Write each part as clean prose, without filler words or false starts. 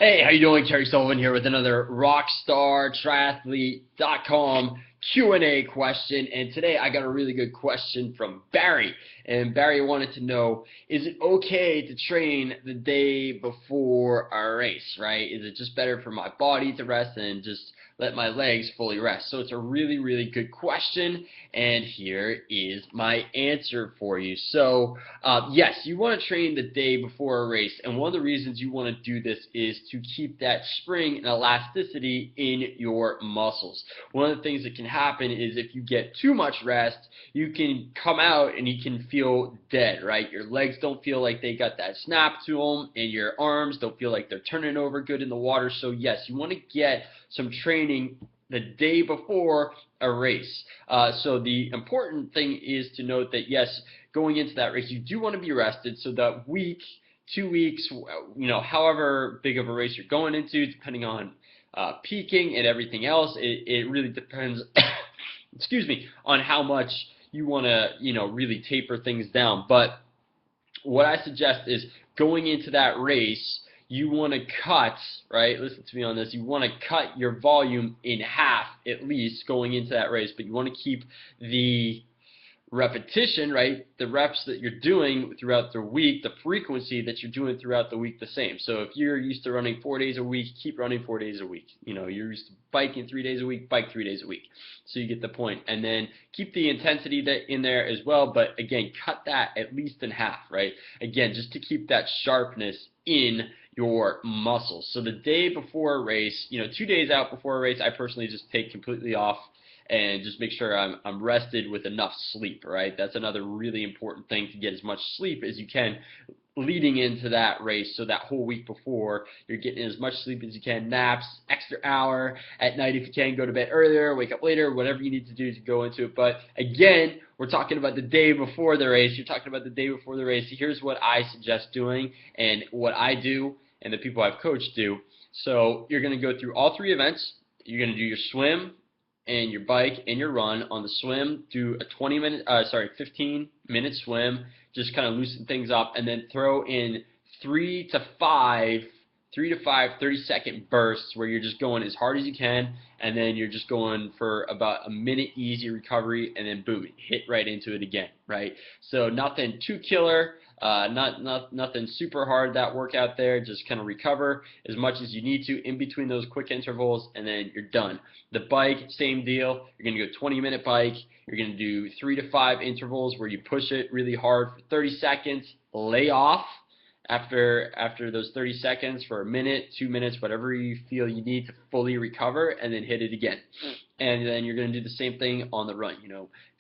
Hey, how you doing? Kerry Sullivan here with another RockstarTriathlete.com Q&A question. And today I got a really good question from Barry. And Barry wanted to know, is it okay to train the day before a race, right? Is it just better for my body to rest and just let my legs fully rest? So it's a really, really good question. And here is my answer for you. So yes, you want to train the day before a race. And one of the reasons you want to do this is to keep that spring and elasticity in your muscles. One of the things that can happen is if you get too much rest, you can come out and you can feel dead, right? Your legs don't feel like they got that snap to them, and your arms don't feel like they're turning over good in the water. So yes, you want to get some training the day before a race. So the important thing is to note that yes, going into that race, you do want to be rested, so that week, 2 weeks, however big of a race you're going into, depending on peaking and everything else, it really depends, excuse me, on how much you want to, really taper things down. But what I suggest is going into that race, you want to cut, right? Listen to me on this. You want to cut your volume in half at least going into that race, but you want to keep the repetition, right? The reps that you're doing throughout the week, the frequency that you're doing throughout the week the same. So if you're used to running 4 days a week, keep running 4 days a week. You're used to biking 3 days a week, bike 3 days a week. So you get the point. And then keep the intensity that in there as well, but again, cut that at least in half, right? Again, just to keep that sharpness in your muscles. So the day before a race, 2 days out before a race, I personally just take completely off and just make sure I'm rested with enough sleep, right? That's another really important thing, to get as much sleep as you can leading into that race. So that whole week before, you're getting as much sleep as you can, naps, extra hour at night if you can, go to bed earlier, wake up later, whatever you need to do to go into it. But again, we're talking about the day before the race. You're talking about the day before the race. Here's what I suggest doing and what I do and the people I've coached do. So you're going to go through all 3 events. You're going to do your swim and your bike and your run. On the swim, do a 15-minute swim, just kind of loosen things up, and then throw in 3 to 5 30-second bursts where you're just going as hard as you can, and then you're just going for about a minute easy recovery, and then boom, hit right into it again, right? So nothing too killer, nothing super hard, that workout there. Just kind of recover as much as you need to in between those quick intervals, and then you're done. The bike, same deal. You're going to go 20-minute bike. You're going to do 3 to 5 intervals where you push it really hard for 30 seconds, lay off after those 30 seconds for a minute, 2 minutes, whatever you feel you need to fully recover, and then hit it again. And then you're going to do the same thing on the run,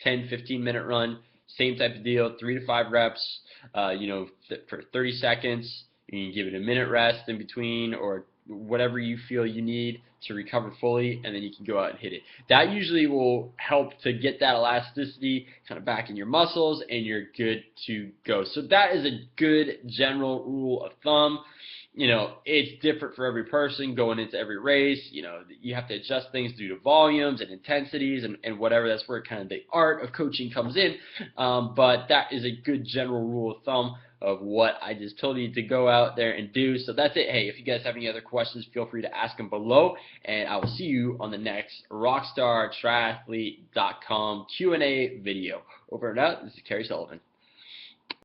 10, 15-minute run, same type of deal, 3 to 5 reps, for 30 seconds. You can give it a minute rest in between, or whatever you feel you need to recover fully, and then you can go out and hit it. That usually will help to get that elasticity kind of back in your muscles, and you're good to go. So that is a good general rule of thumb. It's different for every person going into every race. You have to adjust things due to volumes and intensities and whatever. That's where kind of the art of coaching comes in. But that is a good general rule of thumb of what I just told you to go out there and do. So that's it. Hey, if you guys have any other questions, feel free to ask them below, and I will see you on the next RockstarTriathlete.com Q&A video. Over and out. This is Kerry Sullivan.